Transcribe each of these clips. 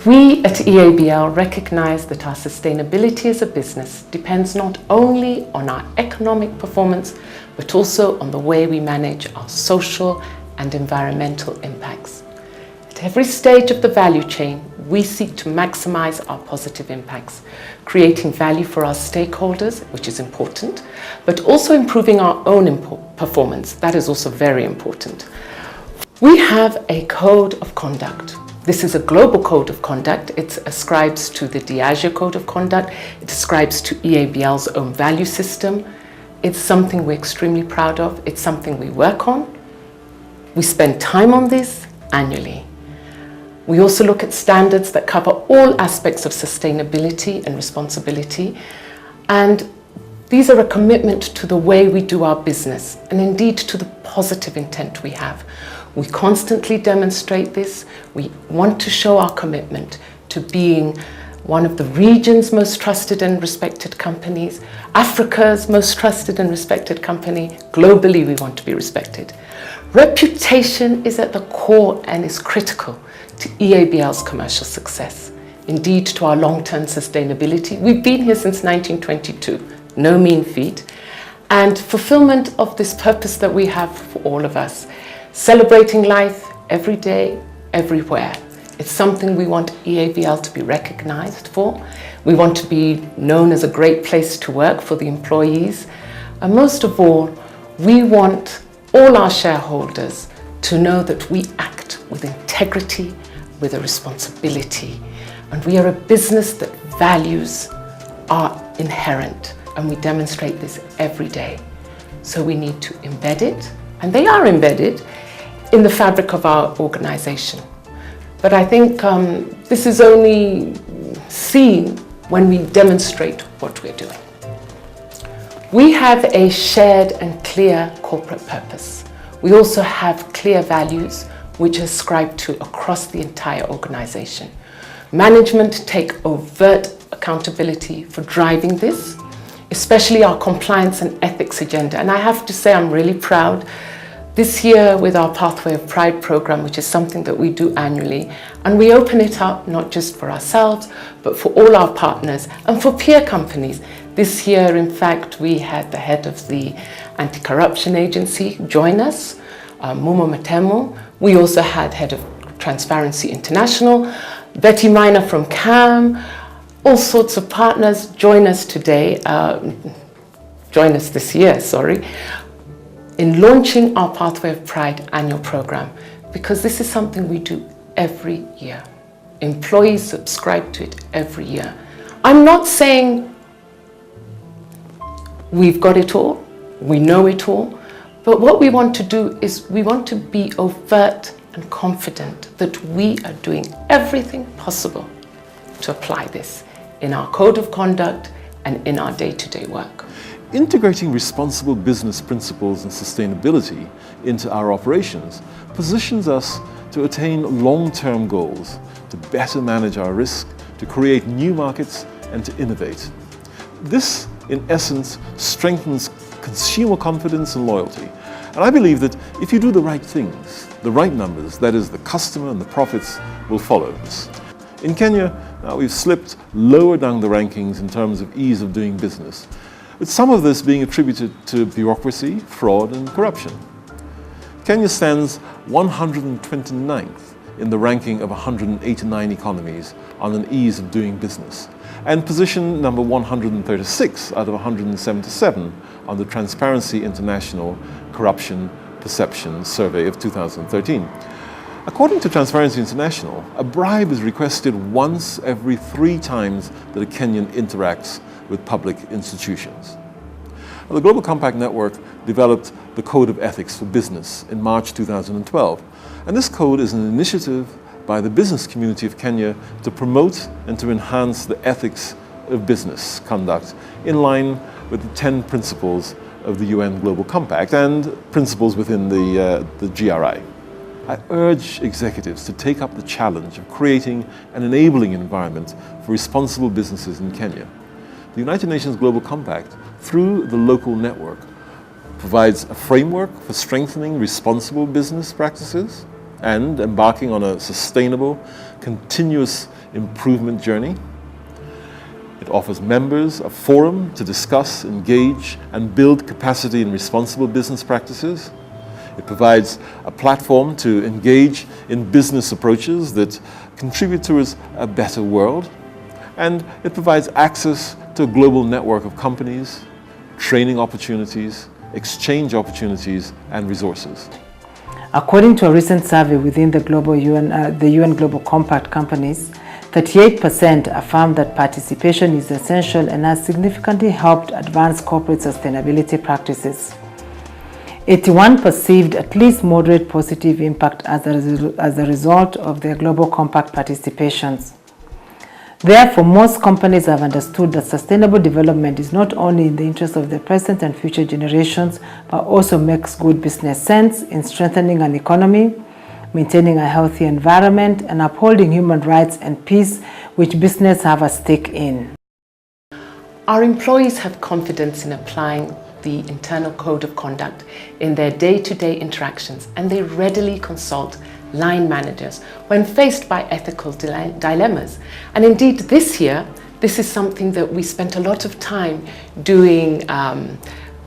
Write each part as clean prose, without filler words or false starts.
We at EABL recognize that our sustainability as a business depends not only on our economic performance, but also on the way we manage our social and environmental impacts. At every stage of the value chain, we seek to maximize our positive impacts, creating value for our stakeholders, which is important, but also improving our own performance. That is also very important. We have a code of conduct. This is a global code of conduct. It ascribes to the Diageo Code of Conduct. It ascribes to EABL's own value system. It's something we're extremely proud of. It's something we work on. We spend time on this annually. We also look at standards that cover all aspects of sustainability and responsibility. And these are a commitment to the way we do our business and indeed to the positive intent we have. We constantly demonstrate this. We want to show our commitment to being one of the region's most trusted and respected companies, Africa's most trusted and respected company. Globally, we want to be respected. Reputation is at the core and is critical to EABL's commercial success. Indeed, to our long-term sustainability. We've been here since 1922, no mean feat, and fulfillment of this purpose that we have for all of us. Celebrating life every day, everywhere. It's something we want EABL to be recognized for. We want to be known as a great place to work for the employees. And most of all, we want all our shareholders to know that we act with integrity, with a responsibility. And we are a business that values are inherent, and we demonstrate this every day. So we need to embed it, and they are embedded in the fabric of our organization. But I think this is only seen when we demonstrate what we're doing. We have a shared and clear corporate purpose. We also have clear values which are ascribed to across the entire organization. Management take overt accountability for driving this, especially our compliance and ethics agenda. And I have to say I'm really proud this year with our Pathway of Pride program, which is something that we do annually, and we open it up not just for ourselves, but for all our partners and for peer companies. This year, in fact, we had the head of the Anti-Corruption Agency join us, Mumo Matemo. We also had head of Transparency International, Betty Miner from CAM, all sorts of partners join us today, join us this year, sorry, in launching our Pathway of Pride annual program, because this is something we do every year. Employees subscribe to it every year. I'm not saying we've got it all, we know it all, but what we want to do is we want to be overt and confident that we are doing everything possible to apply this in our code of conduct and in our day-to-day work. Integrating responsible business principles and sustainability into our operations positions us to attain long-term goals, to better manage our risk, to create new markets, and to innovate. This, in essence, strengthens consumer confidence and loyalty. And I believe that if you do the right things, the right numbers, that is, the customer and the profits, will follow us. In Kenya, now we've slipped lower down the rankings in terms of ease of doing business, with some of this being attributed to bureaucracy, fraud, and corruption. Kenya stands 129th in the ranking of 189 economies on an ease of doing business, and position number 136 out of 177 on the Transparency International Corruption Perception Survey of 2013. According to Transparency International, a bribe is requested once every 3 times that a Kenyan interacts with public institutions. Now, the Global Compact Network developed the Code of Ethics for Business in March 2012, and this code is an initiative by the business community of Kenya to promote and to enhance the ethics of business conduct in line with the 10 principles of the UN Global Compact and principles within the GRI. I urge executives to take up the challenge of creating an enabling environment for responsible businesses in Kenya. The United Nations Global Compact, through the local network, provides a framework for strengthening responsible business practices and embarking on a sustainable, continuous improvement journey. It offers members a forum to discuss, engage, and build capacity in responsible business practices. It provides a platform to engage in business approaches that contribute towards a better world. And it provides access to a global network of companies, training opportunities, exchange opportunities, and resources. According to a recent survey within the UN Global Compact companies, 38% affirm that participation is essential and has significantly helped advance corporate sustainability practices. 81% perceived at least moderate positive impact as a result of their Global Compact participations. Therefore, most companies have understood that sustainable development is not only in the interest of the present and future generations, but also makes good business sense in strengthening an economy, maintaining a healthy environment, and upholding human rights and peace, which business have a stake in. Our employees have confidence in applying the internal code of conduct in their day-to-day interactions, and they readily consult line managers when faced by ethical dilemmas. And indeed this year, this is something that we spent a lot of time doing,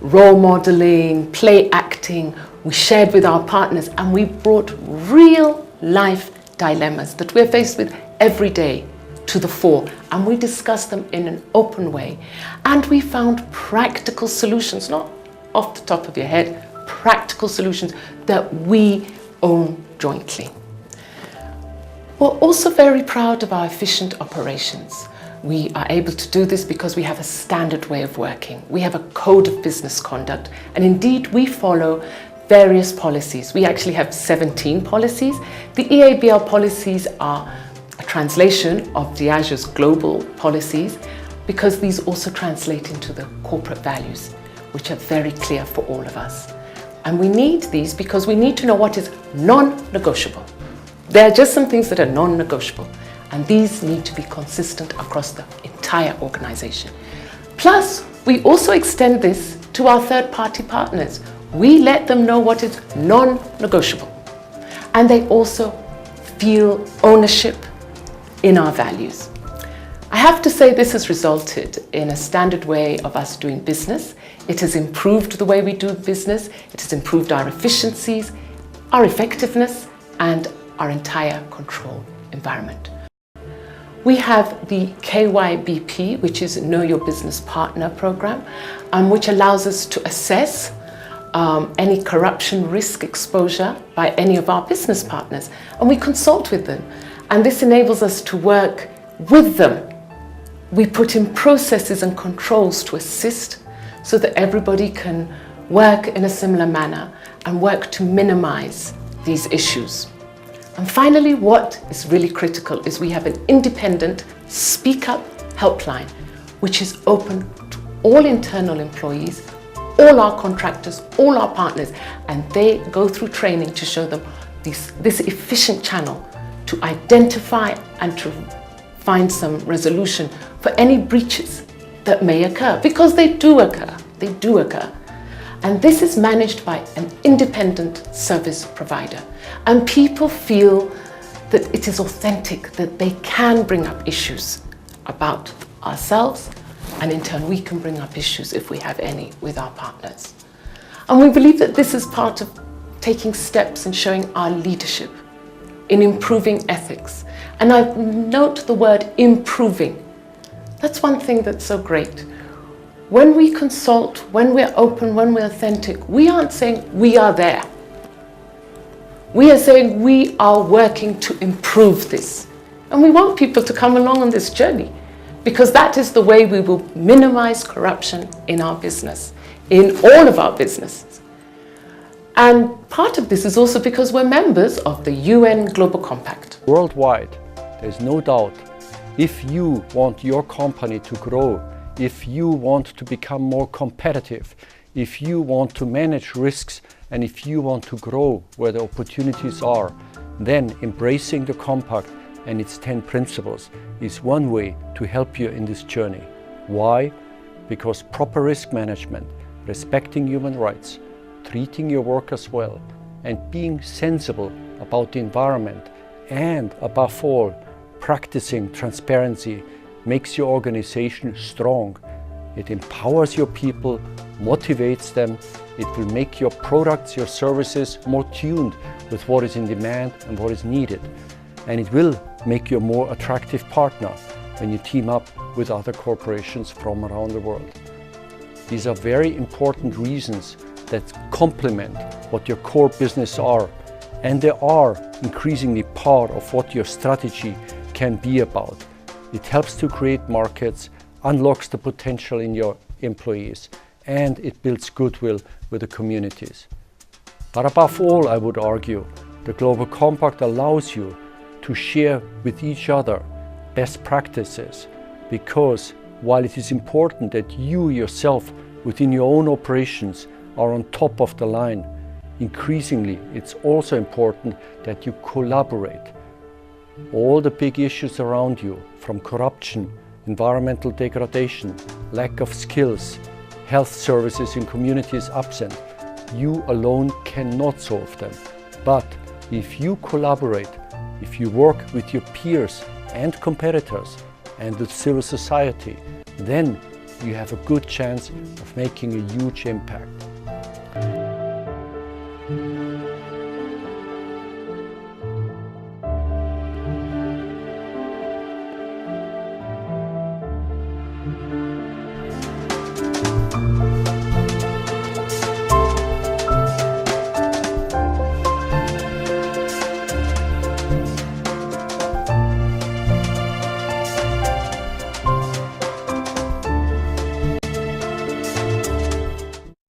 role modeling, play acting. We shared with our partners, and we brought real life dilemmas that we're faced with every day to the fore, and we discussed them in an open way. And we found practical solutions, not off the top of your head, practical solutions that we own jointly. We're also very proud of our efficient operations. We are able to do this because we have a standard way of working. We have a code of business conduct, and indeed we follow various policies. We actually have 17 policies. The EABL policies are a translation of Diageo's global policies, because these also translate into the corporate values, which are very clear for all of us. And we need these because we need to know what is non-negotiable. There are just some things that are non-negotiable, and these need to be consistent across the entire organization. Plus, we also extend this to our third-party partners. We let them know what is non-negotiable, and they also feel ownership in our values. I have to say this has resulted in a standard way of us doing business. It has improved the way we do business. It has improved our efficiencies, our effectiveness, and our entire control environment. We have the KYBP, which is Know Your Business Partner program, which allows us to assess any corruption risk exposure by any of our business partners, and we consult with them. And this enables us to work with them. We put in processes and controls to assist so that everybody can work in a similar manner and work to minimize these issues. And finally, what is really critical is we have an independent Speak Up helpline, which is open to all internal employees, all our contractors, all our partners, and they go through training to show them this efficient channel to identify and to find some resolution for any breaches that may occur, because they do occur. And this is managed by an independent service provider. And people feel that it is authentic, that they can bring up issues about ourselves, and in turn we can bring up issues if we have any with our partners. And we believe that this is part of taking steps and showing our leadership in improving ethics. And I note the word improving. That's one thing that's so great. When we consult, when we're open, when we're authentic, we aren't saying we are there. We are saying we are working to improve this. And we want people to come along on this journey, because that is the way we will minimize corruption in our business, in all of our businesses. And part of this is also because we're members of the UN Global Compact. Worldwide, there's no doubt, if you want your company to grow, if you want to become more competitive, if you want to manage risks, and if you want to grow where the opportunities are, then embracing the Compact and its 10 principles is one way to help you in this journey. Why? Because proper risk management, respecting human rights, treating your workers well, and being sensible about the environment, and above all, practicing transparency makes your organization strong. It empowers your people, motivates them. It will make your products, your services more tuned with what is in demand and what is needed. And it will make you a more attractive partner when you team up with other corporations from around the world. These are very important reasons that complement what your core business are, and they are increasingly part of what your strategy can be about. It helps to create markets, unlocks the potential in your employees, and it builds goodwill with the communities. But above all, I would argue, the Global Compact allows you to share with each other best practices, because while it is important that you yourself within your own operations are on top of the line, increasingly it's also important that you collaborate. All the big issues around you, from corruption, environmental degradation, lack of skills, health services in communities absent, you alone cannot solve them. But if you collaborate, if you work with your peers and competitors and with civil society, then you have a good chance of making a huge impact.